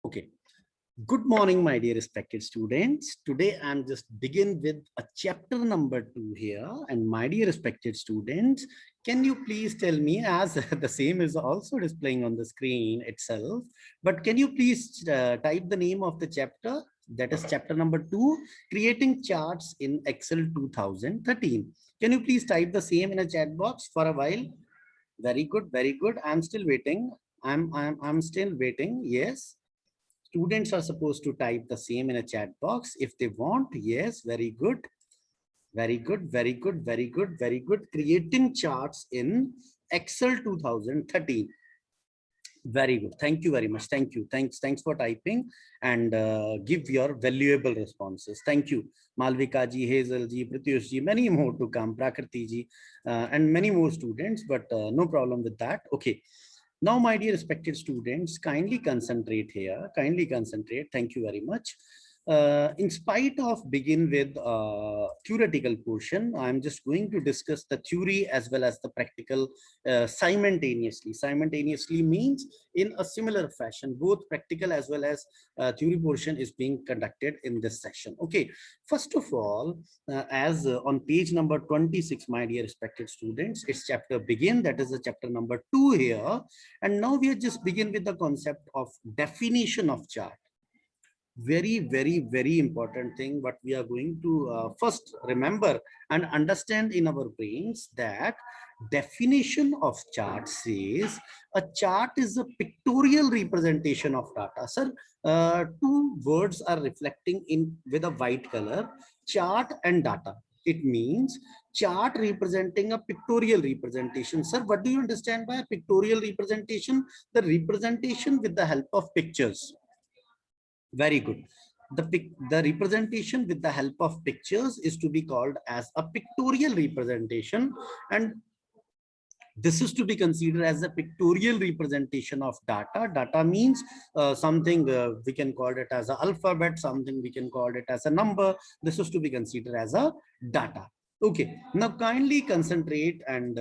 Okay. Good morning, my dear respected students. Today, I'm just begin with a chapter number 2 here. And my dear respected students, can you please tell me, as the same is also displaying on the screen itself, but can you please type the name of the chapter? That is chapter number 2, creating charts in Excel 2013. Can you please type the same in a chat box for a while? Very good, very good. I'm still waiting. I'm still waiting. Yes. Students are supposed to type the same in a chat box if they want. Yes, very good. Very good, very good, very good, very good. Creating charts in Excel 2013. Very good. Thank you very much. Thank you. Thanks for typing and give your valuable responses. Thank you. Malvika ji, Hazel ji, Pratyush ji, many more to come, Prakriti ji, and many more students, but no problem with that. Okay. Now, my dear respected students, kindly concentrate here. Kindly concentrate. Thank you very much. In spite of begin with theoretical portion, I'm just going to discuss the theory as well as the practical simultaneously. Simultaneously means in a similar fashion, both practical as well as theory portion is being conducted in this section. Okay, first of all, as on page number 26, my dear respected students, it's chapter begin, that is the chapter number 2 here. And now we are just begin with the concept of definition of chart. Very important thing what we are going to first remember and understand in our brains, that definition of chart says a chart is a pictorial representation of data. Sir, two words are reflecting in with a white color, chart and data. It means chart representing a pictorial representation. Sir, what do you understand by a pictorial representation? The representation with the help of pictures. Very good. The representation with the help of pictures is to be called as a pictorial representation, and this is to be considered as a pictorial representation of data. Data means something we can call it as an alphabet, something we can call it as a number. This is to be considered as a data. Okay, now kindly concentrate and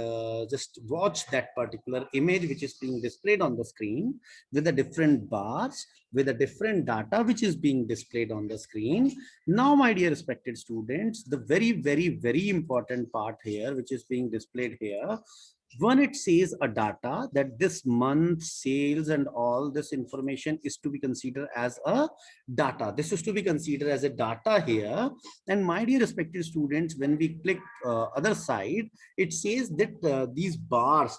just watch that particular image which is being displayed on the screen with the different bars, with the different data which is being displayed on the screen. Now, my dear respected students, the very important part here which is being displayed here, when it says a data, that this month sales and all this information is to be considered as a data. This is to be considered as a data here. And my dear respected students, when we click other side, it says that these bar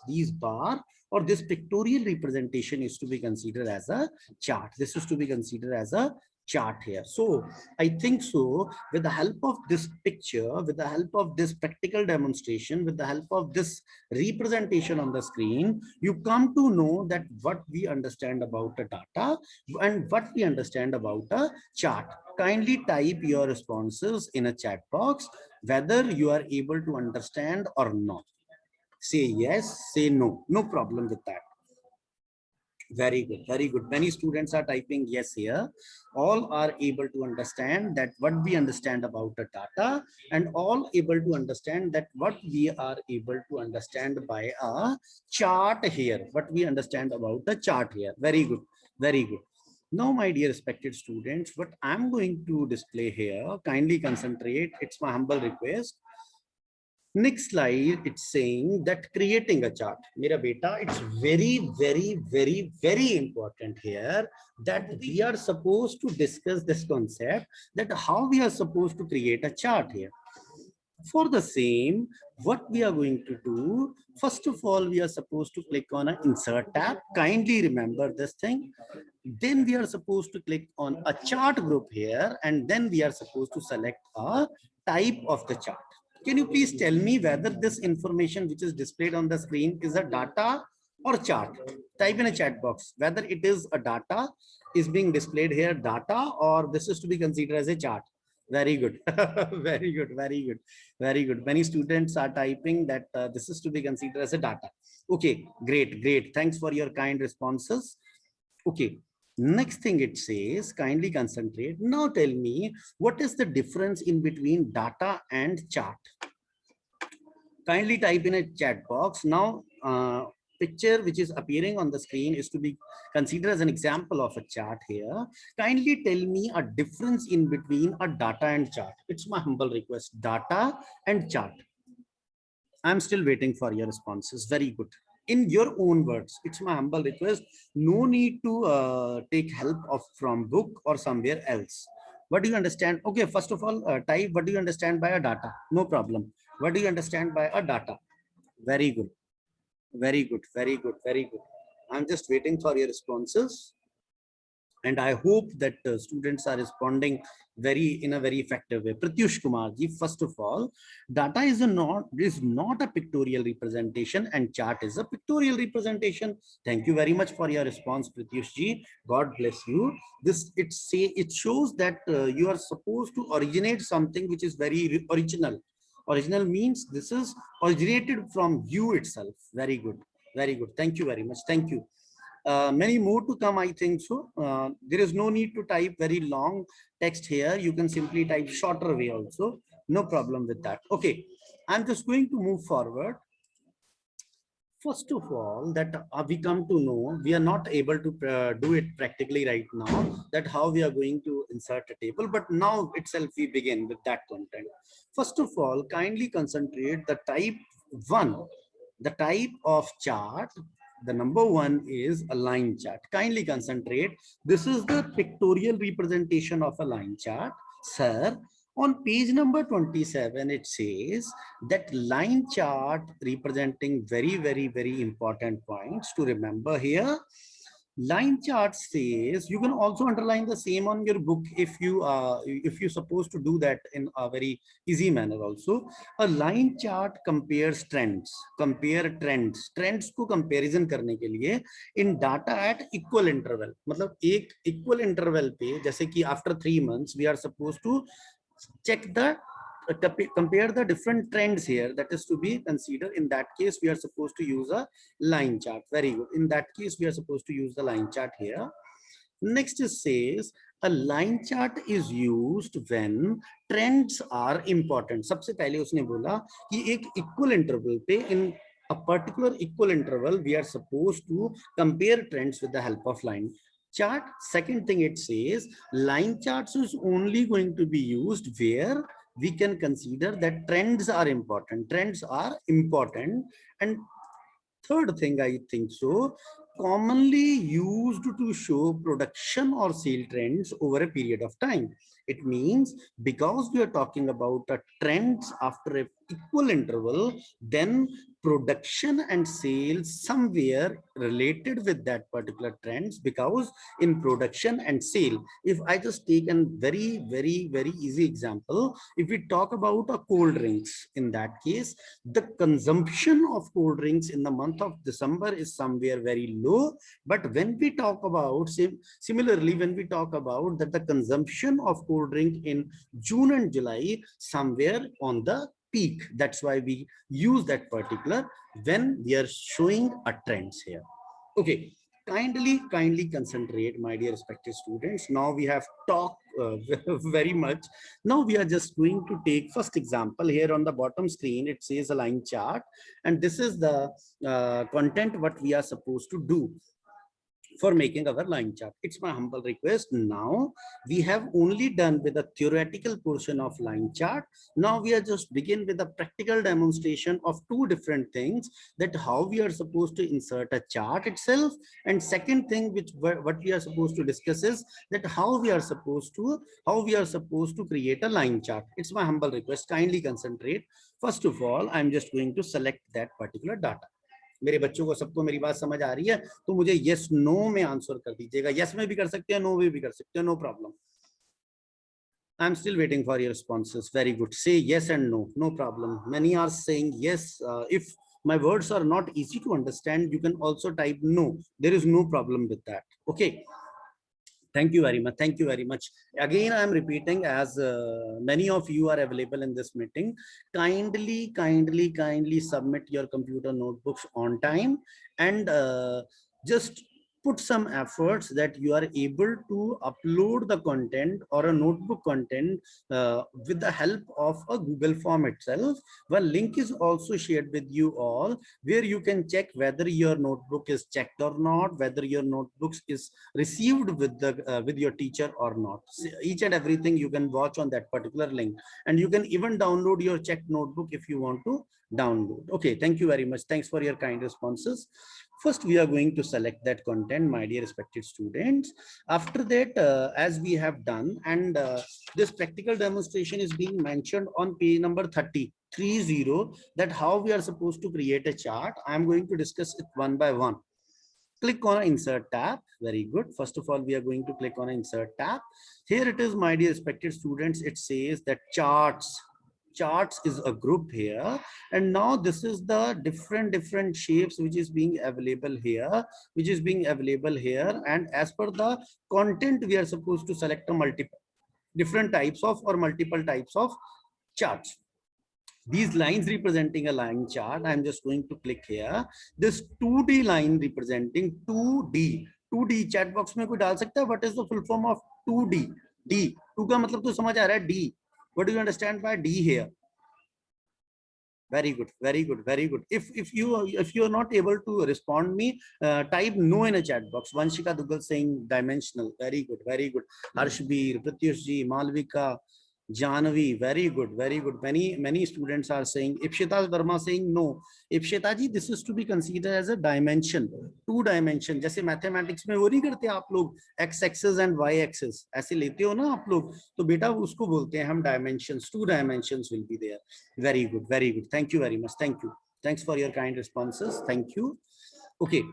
or this pictorial representation is to be considered as a chart. This is to be considered as a chart here. So I think so, with the help of this picture, with the help of this practical demonstration, with the help of this representation on the screen, you come to know that what we understand about a data and what we understand about a chart. Kindly type your responses in a chat box, whether you are able to understand or not. Say yes, say no, no problem with that. Very good, very good. Many students are typing yes here. All are able to understand that what we understand about the data, and all able to understand that what we are able to understand by a chart here, what we understand about the chart here. Very good, very good. Now, my dear respected students, what I'm going to display here, kindly concentrate. It's my humble request. Next slide, it's saying that creating a chart. Mera beta, it's very important here that we are supposed to discuss this concept, that how we are supposed to create a chart here. For the same, what we are going to do, first of all, we are supposed to click on an insert tab. Kindly remember this thing. Then we are supposed to click on a chart group here, and then we are supposed to select a type of the chart. Can you please tell me whether this information which is displayed on the screen is a data or chart? Type in a chat box whether it is a data is being displayed here, data, or this is to be considered as a chart. Very good. Very good, very good, very good. Many students are typing that this is to be considered as a data. Okay, great. Thanks for your kind responses. Okay, next thing it says, kindly concentrate. Now tell me, what is the difference in between data and chart? Kindly type in a chat box. Now, picture which is appearing on the screen is to be considered as an example of a chart here. Kindly tell me a difference in between a data and chart. It's my humble request. Data and chart. I'm still waiting for your responses. Very good. In your own words, it's my humble request. No need to take help of from book or somewhere else. What do you understand? Okay, first of all, type what do you understand by a data? No problem. What do you understand by a data? Very good. Very good. Very good. Very good. I'm just waiting for your responses. And I hope that students are responding in a very effective way. Pratyush Kumar ji, first of all, data is not a pictorial representation and chart is a pictorial representation. Thank you very much for your response, Pratyush ji. God bless you. It shows that you are supposed to originate something which is very original. Original means this is originated from you itself. Very good. Very good. Thank you very much. Thank you. Many more to come, I think so. There is no need to type very long text here. You can simply type shorter way also. No problem with that. Okay, I'm just going to move forward. First of all, that we come to know, we are not able to do it practically right now, that how we are going to insert a table, but now itself we begin with that content. First of all, kindly concentrate the type one, the type of chart. The number one is a line chart. Kindly concentrate. This is the pictorial representation of a line chart. Sir, on page number 27, it says that line chart representing very important points to remember here. Line chart says, you can also underline the same on your book if you're supposed to do that in a very easy manner also. A line chart compares trends, trends को comparison करने के लिए in data at equal interval. मतलब एक equal interval पे, जैसे कि after 3 months we are supposed to check the compare the different trends here that is to be considered. In that case we are supposed to use a line chart. Very good. In that case we are supposed to use the line chart here. Next it says a line chart is used when trends are important. सबसे पहले उसने बोला कि एक equal interval पे in a particular equal interval we are supposed to compare trends with the help of line chart. Second thing it says line charts is only going to be used where we can consider that trends are important. And third thing I think so, commonly used to show production or sale trends over a period of time. It means because we are talking about a trends after a equal interval, then production and sales somewhere related with that particular trends, because in production and sale, if I just take a very easy example, if we talk about a cold drinks, in that case the consumption of cold drinks in the month of December is somewhere very low. But when we talk about similarly when we talk about that the consumption of cold drink in June and July somewhere on the peak, that's why we use that particular when we are showing a trends here. Okay, kindly concentrate, my dear respected students. Now we have talked very much. Now we are just going to take first example here on the bottom screen. It says a line chart, and this is the content what we are supposed to do for making our line chart. It's my humble request. Now we have only done with the theoretical portion of line chart. Now we are just begin with a practical demonstration of two different things, that how we are supposed to insert a chart itself, and second thing which what we are supposed to discuss is that how we are supposed to create a line chart. It's my humble request. Kindly concentrate. First of all, I'm just going to select that particular data. मेरे बच्चों को सबको मेरी बात समझ आ रही है तो मुझे यस नो में आंसर कर दीजिएगा. यस में भी कर सकते हैं, नो में भी कर सकते हैं, no problem. I'm still waiting for your responses. Very good. Say yes and no. No problem. Many are saying yes. If my words are not easy to understand, you can also type no. There is no problem with that. Okay. Thank you very much. Thank you very much. Again, I am repeating, as many of you are available in this meeting, kindly submit your computer notebooks on time, and just put some efforts that you are able to upload the content or a notebook content with the help of a Google form itself. One link is also shared with you all where you can check whether your notebook is checked or not, whether your notebooks is received with your teacher or not. So each and everything you can watch on that particular link, and you can even download your checked notebook if you want to download. Okay, thank you very much. Thanks for your kind responses. First, we are going to select that content, my dear respected students. After that, as we have done, and this practical demonstration is being mentioned on page number 30, that how we are supposed to create a chart. I'm going to discuss it one by one. Click on insert tab. Very good. First of all, we are going to click on insert tab. Here it is, my dear respected students. It says that charts is a group here, and now this is the different shapes which is being available here, and as per the content we are supposed to select a multiple different types of or multiple types of charts. These lines representing a line chart, I'm just going to click here. This 2D line representing 2D chat box में कोई डाल सकता है what is the full form of 2D? D 2 का मतलब तो समझ आ रहा है D. What do you understand by D here? Very good, very good, very good. If you are not able to respond me, type no in a chat box. Vanshika Dugal saying dimensional. Very good, very good. Harshbir, Pratyush ji, Malvika, Janvi, very good, very good. Many students are saying. Ipshita Verma saying no. Ipshita ji, this is to be considered as a dimension, 2 dimension. जैसे mathematics में वो नहीं करते आप लोग x axis and y axis ऐसे लेते हो ना आप लोग, तो बेटा उसको बोलते हैं हम dimensions. 2 dimensions will be there. Very good, very good. Thank you very much. Thank you. Thanks for your kind responses. Thank you. Okay.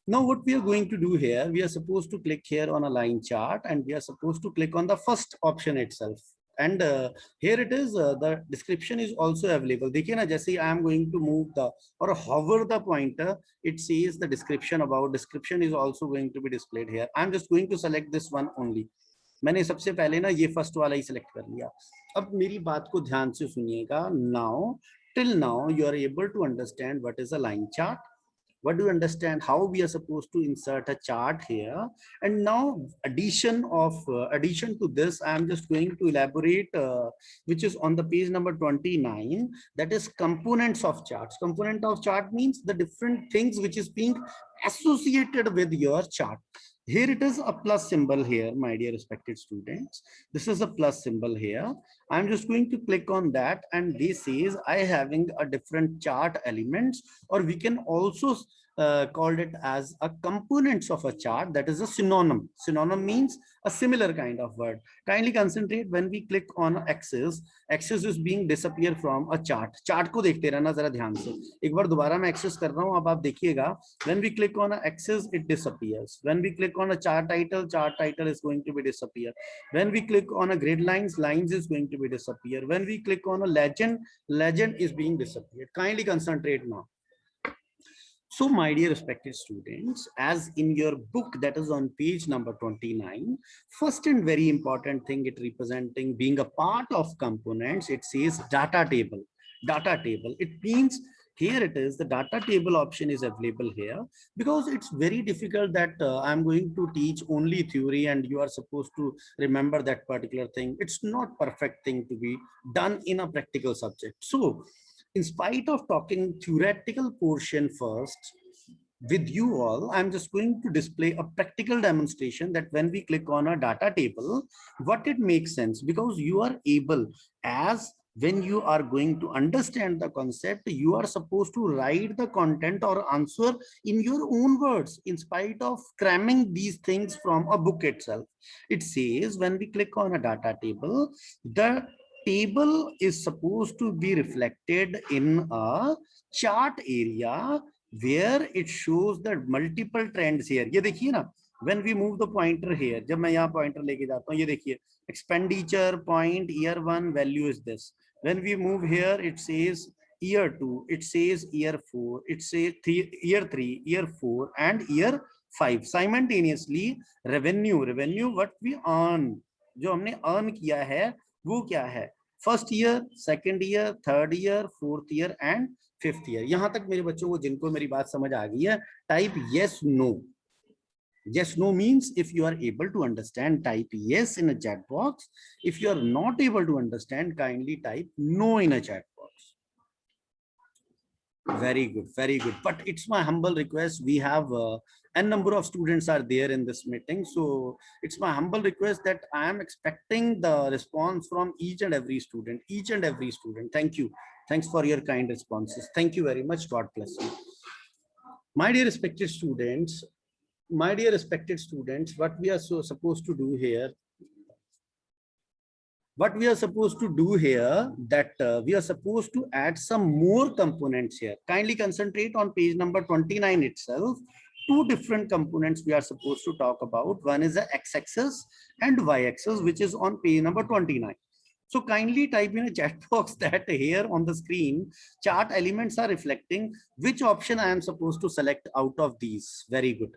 Now what we are going to do here, we are supposed to click here on a line chart, and we are supposed to click on the first option itself. And here it is, the description is also available. देखिए ना, जैसे I am going to move the or hover the pointer, it says the description is also going to be displayed here. I am just going to select this one only. मैंने सबसे पहले ना ये first वाला ही select कर लिया. अब मेरी बात को ध्यान से सुनिएगा. Now, till now you are able to understand what is a line chart. What do you understand how we are supposed to insert a chart here? And now addition to this, I am just going to elaborate, which is on the page number 29, that is components of charts. Component of chart means the different things which is being associated with your chart. Here it is a plus symbol here, my dear respected students. This is a plus symbol here. I'm just going to click on that, and this is I having a different chart elements, or we can also called it as a components of a chart. That is a synonym. Synonym means a similar kind of word. Kindly concentrate when we click on axis. Axis is being disappear from a chart. Chart को देखते रहना जरा ध्यान से. एक बार दोबारा मैं access कर रहा हूँ, अब आप देखिएगा. When we click on a axis, it disappears. When we click on a chart title is going to be disappear. When we click on a grid lines is going to be disappear. When we click on a legend is being disappeared. Kindly concentrate now. So my dear respected students, as in your book that is on page number 29, first and very important thing it representing being a part of components, it says data table. Data table, it means here it is, the data table option is available here, because it's very difficult that I'm going to teach only theory and you are supposed to remember that particular thing. It's not perfect thing to be done in a practical subject. So in spite of talking theoretical portion first with you all, I'm just going to display a practical demonstration that when we click on a data table, what it makes sense, because you are able, as when you are going to understand the concept, you are supposed to write the content or answer in your own words, in spite of cramming these things from a book itself. It says when we click on a data table, the table is supposed to be reflected in a chart area where it shows the multiple trends here. ये देखिए ना, when we move the pointer here, जब मैं यहाँ pointer लेके जाता हूँ, ये देखिए expenditure point year 1 value is this. When we move here, it says year 2, it says year 4, it says year 3, year 4, and year 5. Simultaneously, revenue what we earn, जो हमने earn किया है, वो क्या है? First year, second year, third year, fourth year, and fifth year. यहाँ तक मेरे बच्चों को जिनको मेरी बात समझ आ गई है, type yes no. Yes, no means if you are able to understand, type yes in a chat box. If you are not able to understand, kindly type no in a chat box. Very good, very good. But it's my humble request. We have n number of students are there in this meeting. So it's my humble request that I am expecting the response from each and every student, each and every student. Thank you. Thanks for your kind responses. Thank you very much. God bless you. My dear respected students, what we are supposed to do here, that we are supposed to add some more components here. Kindly concentrate on page number 29 itself. Two different components we are supposed to talk about. One is the x-axis and y-axis, which is on page number 29. So kindly type in a chat box that here on the screen, chart elements are reflecting which option I am supposed to select out of these. Very good.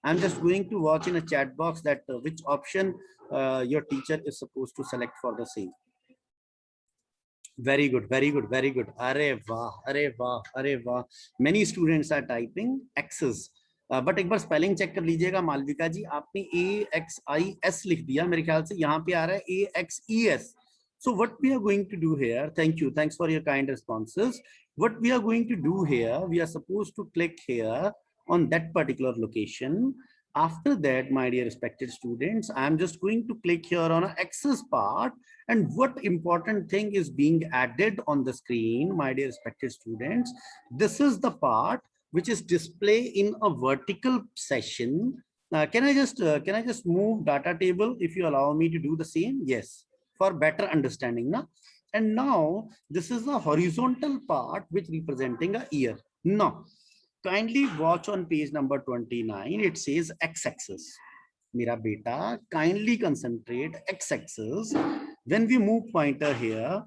I'm just going to watch in a chat box that which option your teacher is supposed to select for the same. Very good, very good, very good. Arey वाह, अरे वाह, अरे वाह. Many students are typing X's. But एक बार spelling check कर लीजिएगा मालविका जी, आपने AXIS लिख दिया, मेरे ख्याल से यहाँ पे आ रहा है AXES. So what we are going to do here, thank you, thanks for your kind responses. What we are going to do here, we are supposed to click here on that particular location. After that, my dear respected students, I am just going to click here on an axis part. And what important thing is being added on the screen, my dear respected students, this is the part which is display in a vertical session. Can I just move data table if you allow me to do the same? Yes, for better understanding. Na? And now this is the horizontal part which representing a year. Now, kindly watch on page number 29. It says x-axis. Mera beta, kindly concentrate x-axis. When we move pointer here,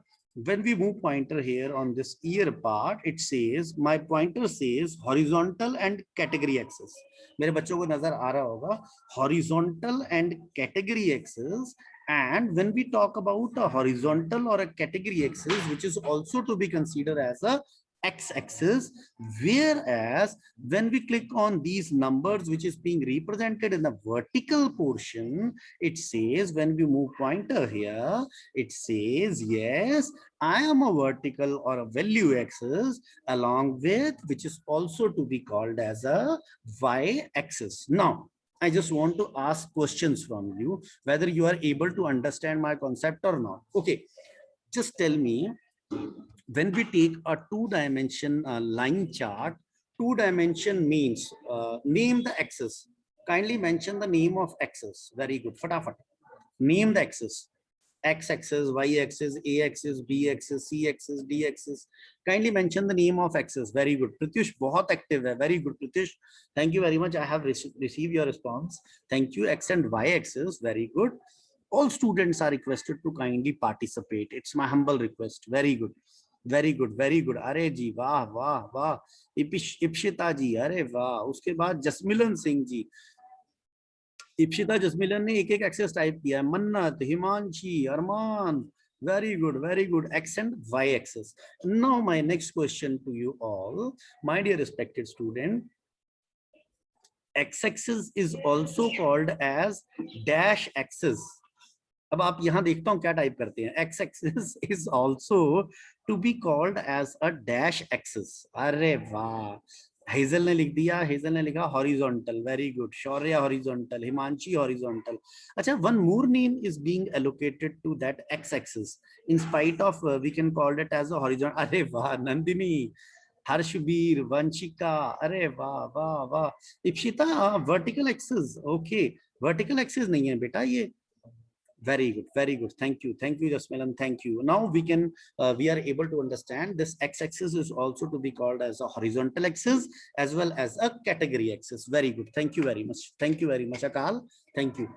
on this year part, it says, my pointer says horizontal and category axis. मेरे बच्चों को नजर आ रहा होगा horizontal and category axis. And when we talk about a horizontal or a category axis, which is also to be considered as a x-axis, whereas when we click on these numbers which is being represented in the vertical portion, it says, when we move pointer here, it says yes, I am a vertical or a value axis, along with which is also to be called as a y-axis. Now I just want to ask questions from you, whether you are able to understand my concept or not. Okay, just tell me, when we take a two-dimension line chart, two-dimension means name the axis. Kindly mention the name of axis. Very good. Fatafat. Name the axis. X-axis, Y-axis, A-axis, B-axis, C-axis, D-axis. Kindly mention the name of axis. Very good. Pratish, बहुत active है. Very good, Pratish. Thank you very much. I have received your response. Thank you. X and Y-axis. Very good. All students are requested to kindly participate. It's my humble request. Very good. Very good, very good. अरे जी वाह वाह वाह. इप्शिता जी, अरे वाह. उसके बाद जसमिलन सिंह जी, इप्शिता जसमिलन ने एक एक एक्सेस टाइप किया है. मन्नत, हिमांशी, अरमान. Very good, very good. X and Y axis. Now my next question to you all, my dear respected student, X axis is also called as dash axis. अब आप यहां देखता हूं क्या टाइप करते हैं. X axis is also to be called as a dash axis. अरे वाह, हेजल ने लिख दिया, हेजल ने लिखा horizontal. Very good. Shaurya horizontal, Himanshi horizontal. अच्छा, one more name is being allocated to that X axis in spite of we can call it as a horizontal. अरे वाह, नंदिनी, हर्षबीर, वंशिका. अरे वाह वाह वाह. Ipshita, vertical axis. Okay, vertical axis नहीं है बेटा ये. Very good, very good. Thank you, Jasmilan. Thank you. Now we can we are able to understand this x-axis is also to be called as a horizontal axis as well as a category axis. Very good. Thank you very much. Thank you very much, Akal. Thank you.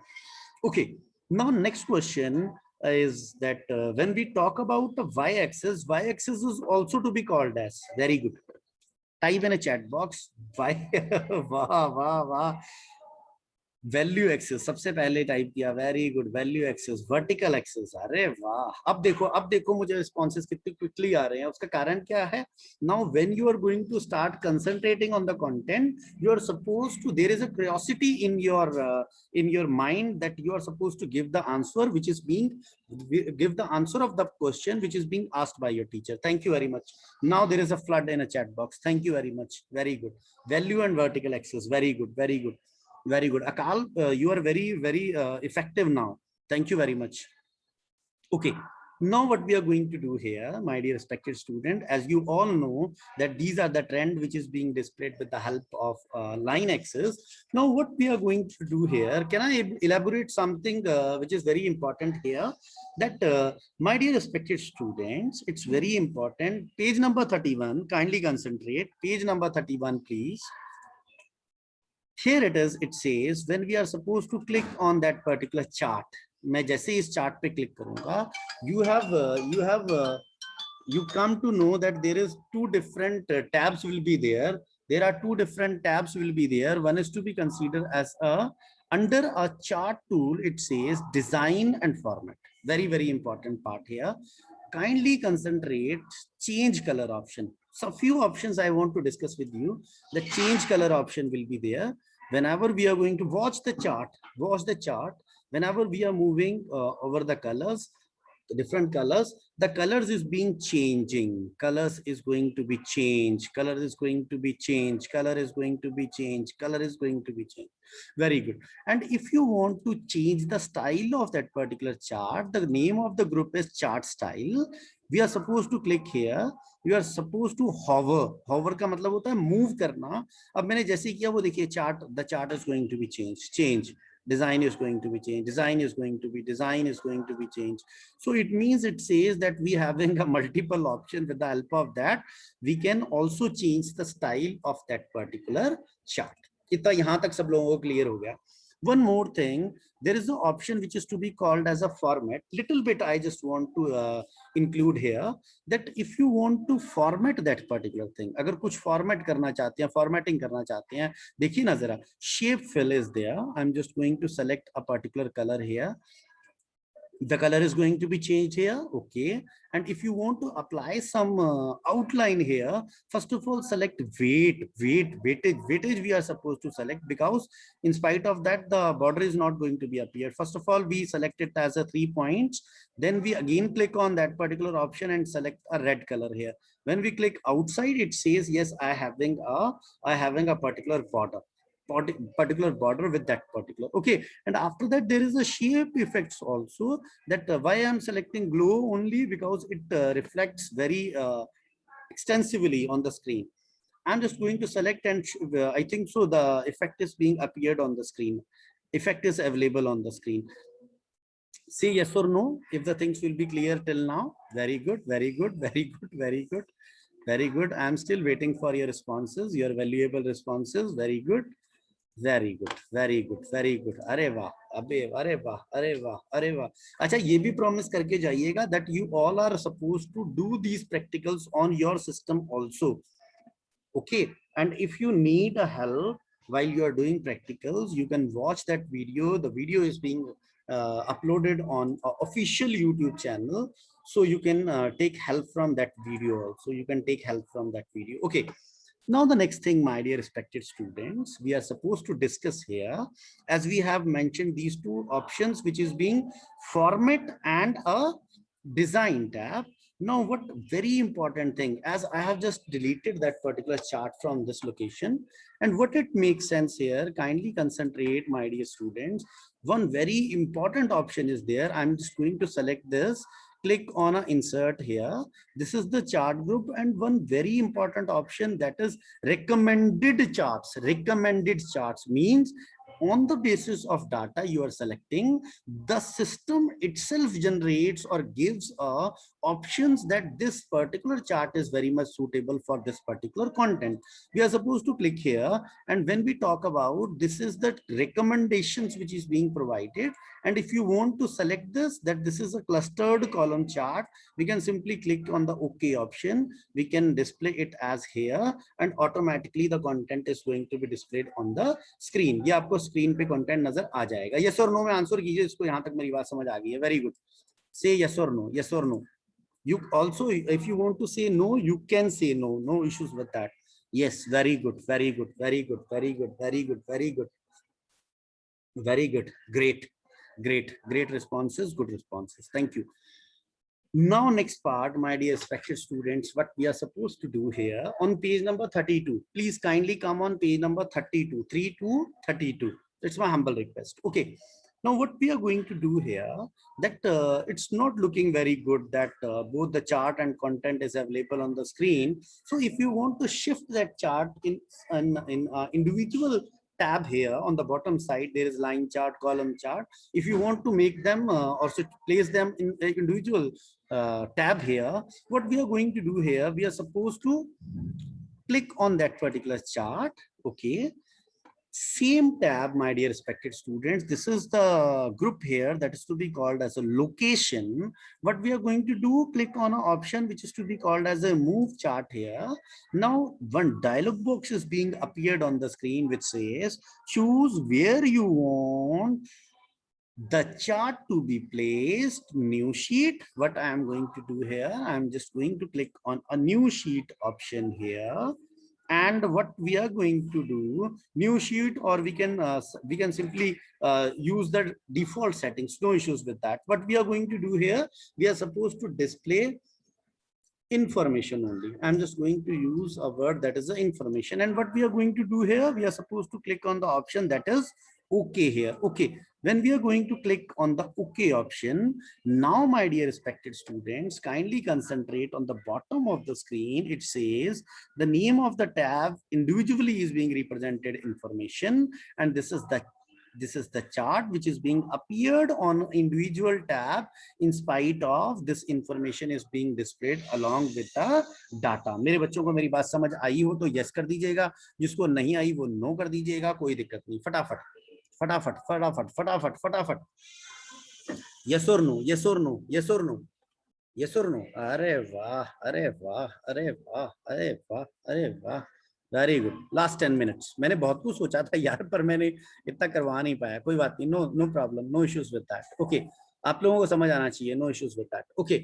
Okay. Now next question is that when we talk about the y-axis is also to be called as. Very good. Type in a chat box. Y. Wow, wow, wow. Value axis सबसे पहले type किया, very good, value axis, vertical axis, अरे वाह, अब देखो मुझे responses कितनी quickly आ रहे हैं। उसका कारण क्या है? Now when you are going to start concentrating on the content, you are suppose to, there is a curiosity in your mind that you are supposed to give the answer which is being, give the answer of the question which is being asked by your teacher. Thank you very much. Now there is a flood in a chat box. Thank you very much. Very good. Value and vertical axis. Very good. Very good. Very good. Akal, you are very effective now. Thank you very much. Okay. Now what we are going to do here, my dear respected student, as you all know that these are the trend which is being displayed with the help of line axis. Now what we are going to do here, can I elaborate something which is very important here, that my dear respected students, it's very important. Page number 31, kindly concentrate. Page number 31, please. Here it is, it says when we are supposed to click on that particular chart, मैं जैसे इस chart पे click करूंगा, you come to know that there is two different tabs will be there. There are two different tabs will be there. One is to be considered as a, under a chart tool, it says design and format. Very important part here. Kindly concentrate, change color option. So few options I want to discuss with you. The change color option will be there. Whenever we are going to watch the chart, whenever we are moving over the colors, the different colors, the colors is being changing. Colors is going to be changed. Color is going to be changed. Color is going to be changed. Color is going to be changed. Very good. And if you want to change the style of that particular chart, the name of the group is chart style. We are supposed to click here. You are supposed to hover. Hover का मतलब होता है move करना. अब मैंने जैसे किया वो देखिए chart, the chart is going to be changed. Change. Design is going to be changed. Design is going to be changed. So it means, it says that we having a multiple option. With the help of that, we can also change the style of that particular chart. इतना यहाँ तक सब लोगों को clear हो गया. One more thing, there is an option which is to be called as a format. Little bit I just want to include here, that if you want to format that particular thing, अगर कुछ format करना चाहते हैं, formatting करना चाहते हैं, देखिए ना जरा, shape fill is there. I'm just going to select a particular color here. The color is going to be changed here. Okay. And if you want to apply some outline here, first of all, select weightage we are supposed to select, because in spite of that, the border is not going to be appeared. First of all, we select it as a 3 points. Then we again click on that particular option and select a red color here. When we click outside, it says, yes, I having a particular border with that particular. Okay. And after that, there is a shape effects also, that why I'm selecting glow only, because it reflects very extensively on the screen. I'm just going to select, and I think so the effect is being appeared on the screen. Effect is available on the screen. Say yes or no if the things will be clear till now. Very good. I'm still waiting for your responses, your valuable responses. Very good. अरे वाह, अरे वाह. अच्छा, ये भी promise करके जाइएगा that you all are supposed to do these practicals on your system also. Okay. And if you need a help while you are doing practicals, you can watch that video. The video is being uploaded on official YouTube channel, so you can take help from that video also. Okay. Now the next thing, my dear respected students, we are supposed to discuss here, as we have mentioned these two options, which is being format and a design tab. Now what very important thing, as I have just deleted that particular chart from this location, and what it makes sense here, kindly concentrate, my dear students. One very important option is there. I'm just going to select this, click on a insert here. This is the chart group, and one very important option, that is recommended charts. Recommended charts means on the basis of data you are selecting, the system itself generates or gives a options that this particular chart is very much suitable for this particular content. We are supposed to click here, and when we talk about this is the recommendations which is being provided, and if you want to select this, that this is a clustered column chart, we can simply click on the OK option. We can display it as here, and automatically the content is going to be displayed on the screen. ये आपको screen पे content नजर आ जाएगा. Yes or no में answer कीजिए. इसको यहाँ तक मेरी बात समझ आ गई है. Very good. Say yes or no. Yes or no. You also, if you want to say no, you can say no. No issues with that. Yes. Very good. Very good. Very good. Very good. Very good. Very good. Very good. Great. Great. Great responses. Good responses. Thank you. Now, next part, my dear respected students, what we are supposed to do here on page number 32. Please kindly come on page number 32, 3 to 32. It's my humble request. Okay. Now, what we are going to do here, that it's not looking very good that both the chart and content is available on the screen. So, if you want to shift that chart in individual tab here on the bottom side, there is line chart, column chart. If you want to make them also place them in individual tab here, what we are going to do here, we are supposed to click on that particular chart. Okay, same tab, my dear respected students, this is the group here that is to be called as a location. What we are going to do, click on an option which is to be called as a move chart here. Now one dialog box is being appeared on the screen which says choose where you want the chart to be placed. New sheet. What I am going to do here, I am just going to click on a new sheet option here. And what we are going to do, new sheet, or we can simply use the default settings. No issues with that. What we are going to do here, we are supposed to display information only. I'm just going to use a word that is the information. And what we are going to do here, we are supposed to click on the option that is OK here. Okay. When we are going to click on the OK option, now, my dear respected students, kindly concentrate on the bottom of the screen. It says the name of the tab individually is being represented information, and this is the chart which is being appeared on individual tab. In spite of this, information is being displayed along with the data. मेरे बच्चों को मेरी बात समझ आई हो तो yes कर दीजिएगा, जिसको नहीं आई वो no कर दीजिएगा, कोई दिक्कत नहीं. फटाफट फटाफट फटाफट फटाफट फटाफट. Yes or no, yes or no, yes or no, yes or no. अरे वाह, अरे वाह, अरे वाह, अरे वाह, अरे वाह. Very good. Last 10 minutes. मैंने बहुत कुछ सोचा था यार, पर मैंने इतना करवा नहीं पाया. कोई बात नहीं. No no problem. No issues with that. Okay, आप लोगों को समझ आना चाहिए. No issues with that. Okay.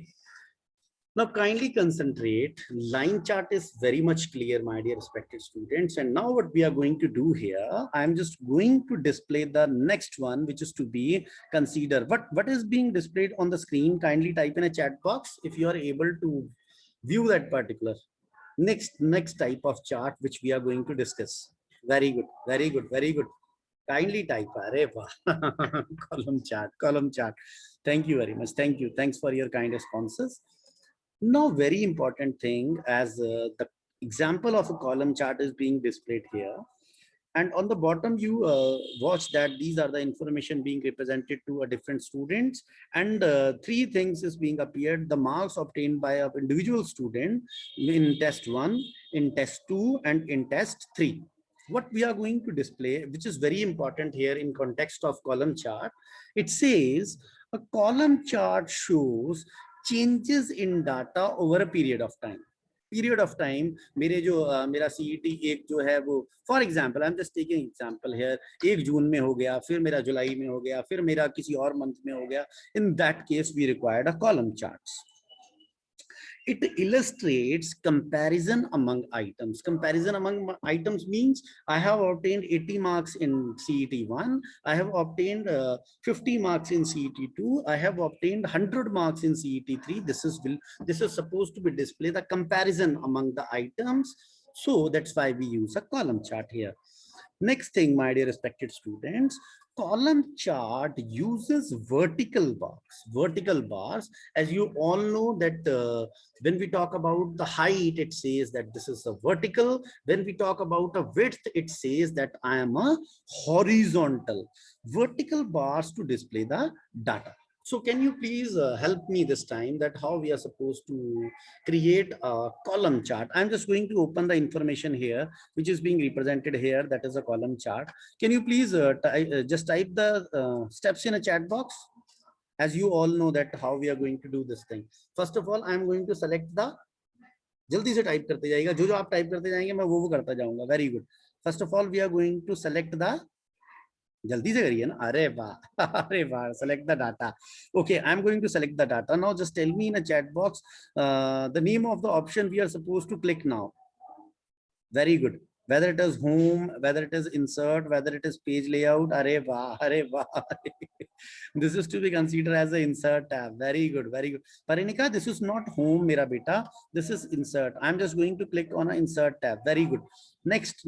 Now kindly concentrate. Line chart is very much clear, my dear respected students. And now what we are going to do here, I am just going to display the next one, which is to be consider. What is being displayed on the screen? Kindly type in a chat box if you are able to view that particular next type of chart which we are going to discuss. Very good, very good, very good. Kindly type. Column chart, column chart. Thank you very much. Thank you. Thanks for your kind responses. Now, very important thing, as the example of a column chart is being displayed here. And on the bottom, you watch that these are the information being represented to a different students. And 3 things is being appeared: the marks obtained by an individual student in test 1, in test 2, and in test 3. What we are going to display, which is very important here in context of column chart, it says a column chart shows changes in data over a period of time. Period of time, मेरे जो मेरा CET 1 जो है वो, for example, I'm just taking example here, 1 जून में हो गया, फिर मेरा जुलाई में हो गया, फिर मेरा किसी और मंथ में हो गया. In that case, we required a column charts. It illustrates comparison among items. Comparison among items means I have obtained 80 marks in CET 1. I have obtained 50 marks in CET 2. I have obtained 100 marks in CET 3. This is supposed to be display the comparison among the items. So that's why we use a column chart here. Next thing, my dear respected students, column chart uses vertical bars. Vertical bars, as you all know that when we talk about the height, it says that this is a vertical. When we talk about a width, it says that I am a horizontal. Vertical bars to display the data. So can you please help me this time that how we are supposed to create a column chart? I'm just going to open the information here, which is being represented here. That is a column chart. Can you please just type the steps in a chat box? As you all know that how we are going to do this thing. First of all, I'm going to select the, जल्दी से type करते जाइएगा, जो जो आप type करते जाएंगे मैं वो करता जाऊंगा. Very good. First of all we are going to select the, जल्दी से करिए ना, अरे वाह अरे वाह, select the data. Okay, I'm going to select the data now. Just tell me in a chat box the name of the option we are supposed to click now. Very good. Whether it is home, whether it is insert, whether it is page layout. Arey wah, arey wah. This is to be considered as an insert tab. Very good, very good. Parinika, this is not home, mera beta. This is insert. I'm just going to click on an insert tab. Very good. Next,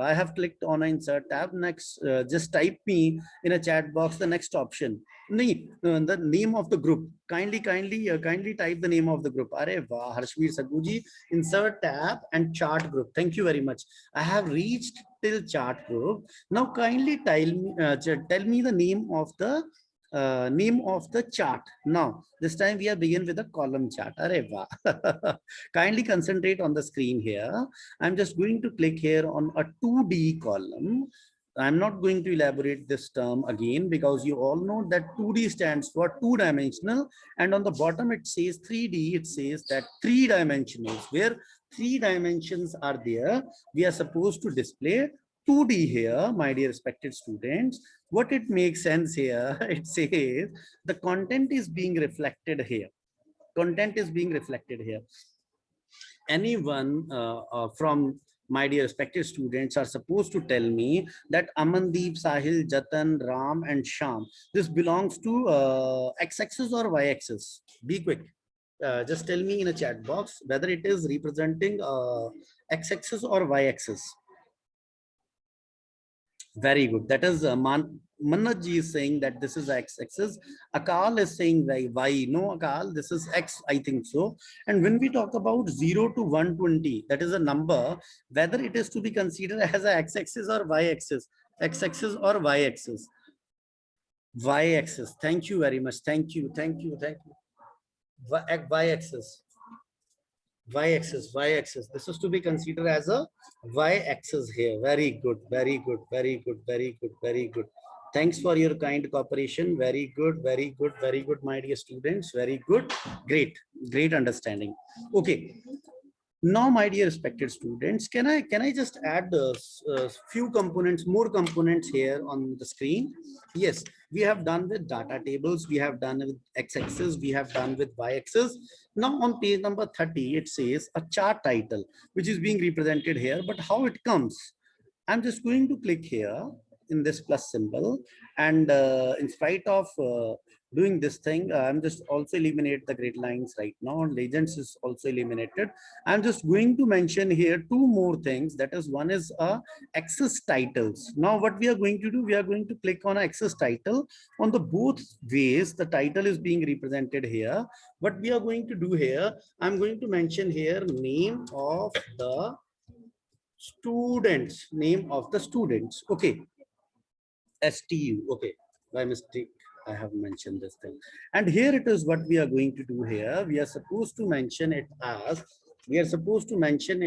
I have clicked on an insert tab. Next, just type me in a chat box the next option. The name of the group. Kindly type the name of the group. Arey wah, Harshveer Saguji, insert tab and chart group. Thank you very much. I have reached till chart group. Now kindly tell me the name of the chart. Now this time we are begin with a column chart. Arey wah. Kindly concentrate on the screen here. I'm just going to click here on a 2D column. I'm not going to elaborate this term again because you all know that 2D stands for two-dimensional, and on the bottom it says 3D. It says that three-dimensional, where three dimensions are there. We are supposed to display 2D here, my dear respected students. What it makes sense here, it says the content is being reflected here. Content is being reflected here. Anyone from my dear respected students are supposed to tell me that Amandeep, Sahil, Jatan, Ram and Sham, this belongs to x-axis or y-axis. Be quick. Just tell me in a chat box whether it is representing x-axis or y-axis. Very good. That is Manoj ji is saying that this is x-axis. Akal is saying y. No, Akal, this is x, I think so. And when we talk about 0 to 120, that is a number, whether it is to be considered as a x-axis or y-axis, x-axis or y-axis. Y-axis. Thank you very much. Thank you. Y-axis. Y-axis. This is to be considered as a y-axis here. Very good. Thanks for your kind cooperation. Very good, my dear students. Very good. Great understanding. Okay. Now, my dear respected students, can I just add few components, more components here on the screen? Yes, we have done with data tables, we have done with x-axis, we have done with y-axis. Now on page number 30, it says a chart title, which is being represented here, but how it comes? I'm just going to click here in this plus symbol, and in spite of doing this thing, I'm just also eliminate the grid lines right now. Legends is also eliminated. I'm just going to mention here two more things. That is, one is axis titles. Now what we are going to do, we are going to click on axis title. On the both ways, the title is being represented here. What we are going to do here, I'm going to mention here name of the students, okay. STU, okay, by mistake I have mentioned this thing. And here it is what we are going to do here. We are supposed to mention it as marks. We are supposed to mention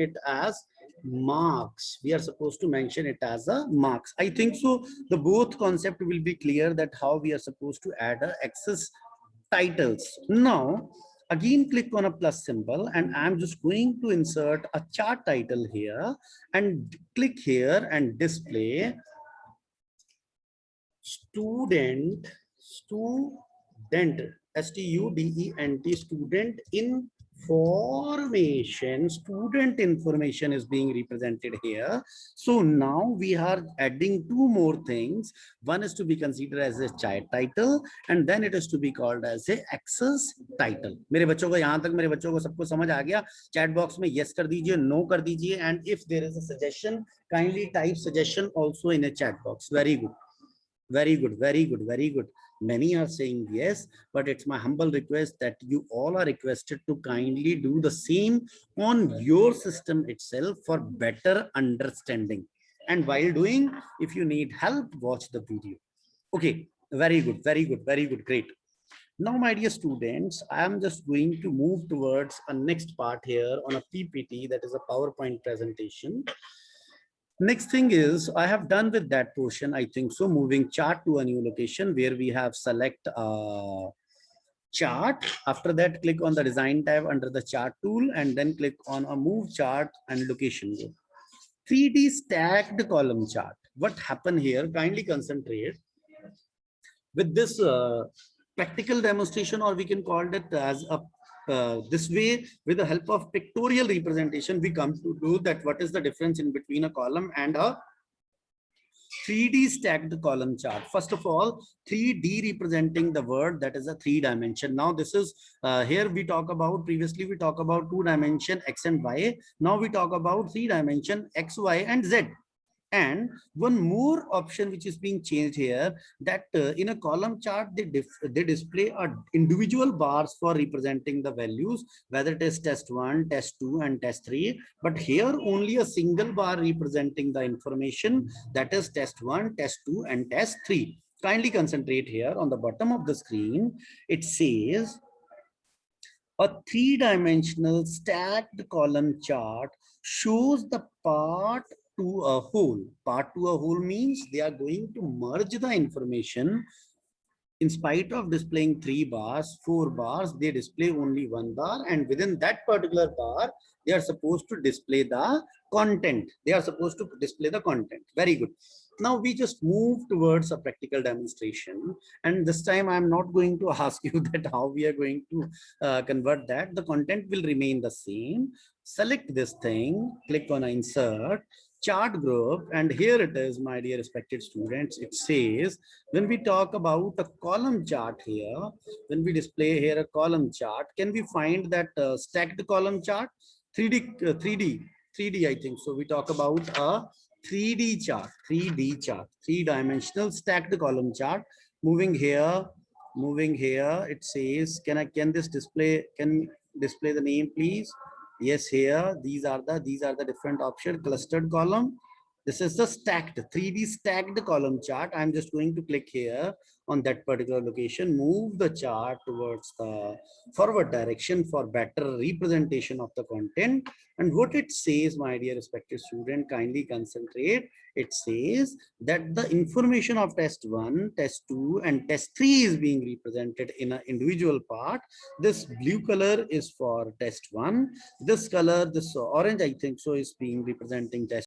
it as a marks. I think so the both concept will be clear that how we are supposed to add a axis titles. Now again click on a plus symbol, and I'm just going to insert a chart title here and click here and display student, S-T-U-D-E-N-T, student information. Student information is being represented here. So now we are adding two more things. One is to be considered as a chart title, and then it is to be called as a axis title. मेरे बच्चों को यहाँ तक मेरे बच्चों को सबको समझ आ गया? Chat box में yes कर दीजिए, no कर दीजिए, and if there is a suggestion, kindly type suggestion also in a chat box. Very good. Many are saying yes, but it's my humble request that you all are requested to kindly do the same on your system itself for better understanding. And while doing, if you need help, watch the video. Okay, very good, great. Now, my dear students, I am just going to move towards a next part here on a PPT, that is a PowerPoint presentation. Next thing is I have done with that portion, I think so, moving chart to a new location where we have select chart. After that, click on the design tab under the chart tool and then click on a move chart and location. 3D stacked column chart. What happened here? Kindly concentrate with this practical demonstration, or we can call it as a this way, with the help of pictorial representation, we come to do that. What is the difference in between a column and a 3D stacked column chart? First of all, 3D representing the word, that is a 3 dimension. Now this is here we talk about, previously we talk about 2 dimension X and Y. Now we talk about 3 dimension X, Y and Z. And one more option which is being changed here, that in a column chart, they display individual bars for representing the values, whether it is test 1, test 2 and test 3. But here only a single bar representing the information, that is test 1, test 2 and test 3. Kindly concentrate here on the bottom of the screen. It says a 3-dimensional stacked column chart shows the part to a whole. Part to a whole means they are going to merge the information. In spite of displaying 3 bars, 4 bars, they display only 1 bar, and within that particular bar, they are supposed to display the content. They are supposed to display the content. Very good. Now we just move towards a practical demonstration, and this time I'm not going to ask you that how we are going to convert that. The content will remain the same. Select this thing, click on insert chart group, and here it is, my dear respected students. It says when we talk about a column chart here, when we display here a column chart, can we find that stacked column chart? 3D, I think. So we talk about a 3D chart, 3-dimensional stacked column chart. Moving here, it says, can this display, can display the name, please? Yes, here, these are the different options. Clustered column. This is the stacked 3D stacked column chart. I'm just going to click here on that particular location, move the chart towards the forward direction for better representation of the content. And what it says, my dear respected student, kindly concentrate. It says that the information of test 1, test 2 and test 3 is being represented in an individual part. This blue color is for test 1. This color, this orange, I think so, is being representing test